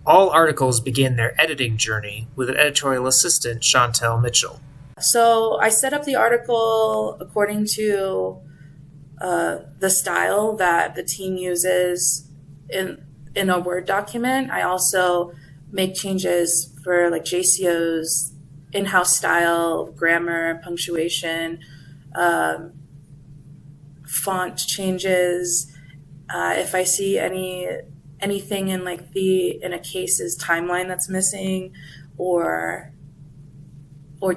All articles begin their editing journey with an editorial assistant, Chantel Mitchell. So I set up the article according to the style that the team uses in a Word document. I also make changes for like JCO's in-house style, grammar, punctuation, font changes. If I see anything in a case's timeline that's missing, or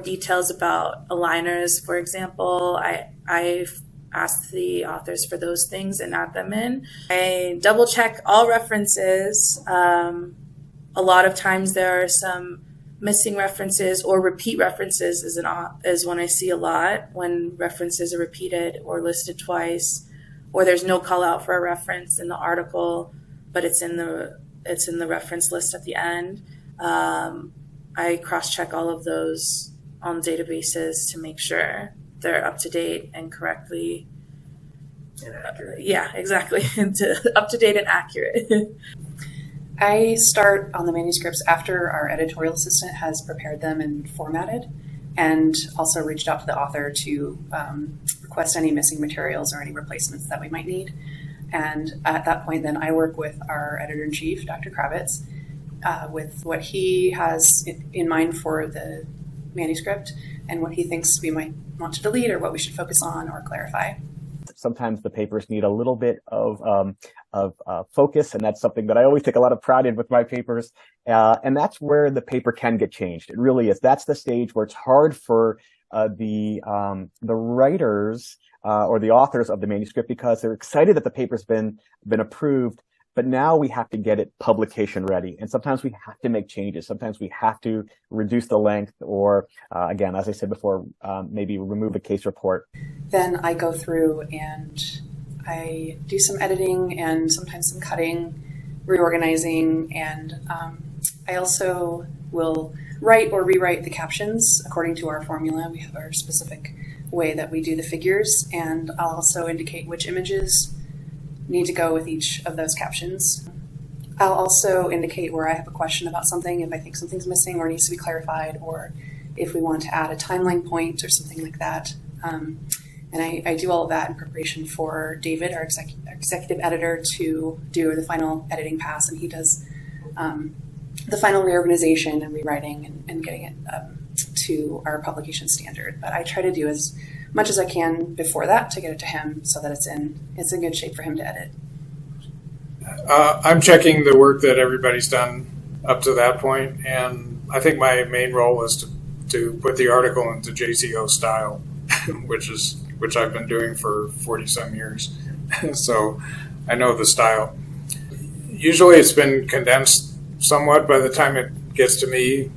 details about aligners, for example, I ask the authors for those things and add them in. I double check all references. A lot of times there are some missing references or repeat references is one I see a lot, when references are repeated or listed twice, or there's no call out for a reference in the article, but it's in the reference list at the end. I cross-check all of those on databases to make sure they're up to date and correctly. Yeah, exactly. Up to date and accurate. I start on the manuscripts after our editorial assistant has prepared them and formatted, and also reached out to the author to request any missing materials or any replacements that we might need. And at that point, then I work with our editor-in-chief, Dr. Kravitz, with what he has in mind for the manuscript and what he thinks we might want to delete or what we should focus on or clarify. Sometimes the papers need a little bit of focus, and that's something that I always take a lot of pride in with my papers. And that's where the paper can get changed. It really is. That's the stage where it's hard for the writers or the authors of the manuscript, because they're excited that the paper's been approved, but now we have to get it publication ready. And sometimes we have to make changes. Sometimes we have to reduce the length, or again, as I said before, maybe remove a case report. Then I go through and I do some editing and sometimes some cutting, reorganizing, and I also will write or rewrite the captions according to our formula. We have our specific way that we do the figures, and I'll also indicate which images need to go with each of those captions. I'll also indicate where I have a question about something, if I think something's missing or needs to be clarified, or if we want to add a timeline point or something like that. And I do all of that in preparation for David, our executive editor, to do the final editing pass, and he does the final reorganization and rewriting and getting it to our publication standard. But I try to do as much as I can before that to get it to him so that it's in good shape for him to edit. I'm checking the work that everybody's done up to that point, and I think my main role is to put the article into JCO style, which I've been doing for 40-some years. So I know the style. Usually it's been condensed somewhat by the time it gets to me,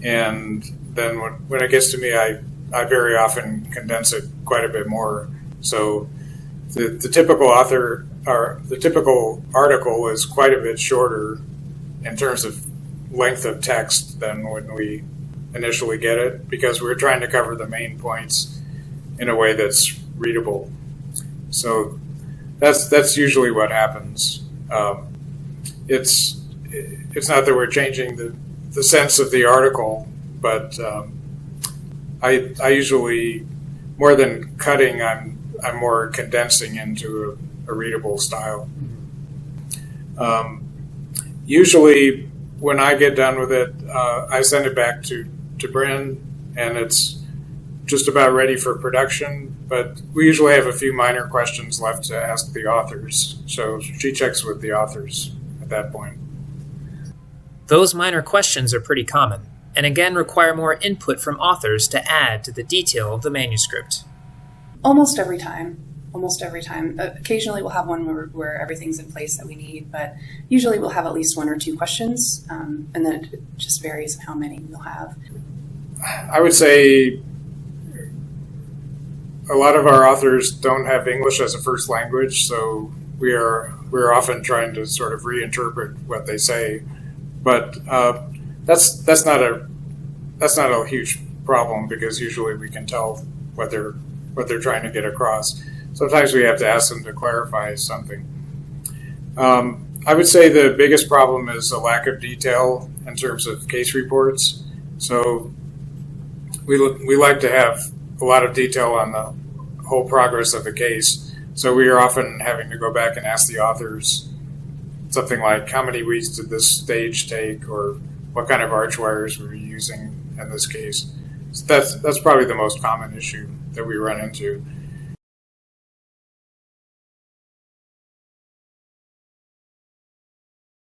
and then when it gets to me, I very often condense it quite a bit more. So the typical author, or the typical article, is quite a bit shorter in terms of length of text than when we initially get it, because we're trying to cover the main points in a way that's readable. So that's usually what happens. It's not that we're changing the sense of the article, but I usually, more than cutting, I'm more condensing into a readable style. Usually, when I get done with it, I send it back to Bryn, and it's just about ready for production. But we usually have a few minor questions left to ask the authors, so she checks with the authors at that point. Those minor questions are pretty common, and again require more input from authors to add to the detail of the manuscript. Almost every time. Occasionally we'll have one where everything's in place that we need, but usually we'll have at least one or two questions, and then it just varies how many we'll have. I would say a lot of our authors don't have English as a first language, so we're often trying to sort of reinterpret what they say. But that's not a huge problem, because usually we can tell what they're trying to get across. Sometimes we have to ask them to clarify something. I would say the biggest problem is a lack of detail in terms of case reports. So we like to have a lot of detail on the whole progress of the case. So we are often having to go back and ask the authors something like, how many weeks did this stage take, or what kind of arch wires were you using in this case? So that's probably the most common issue that we run into.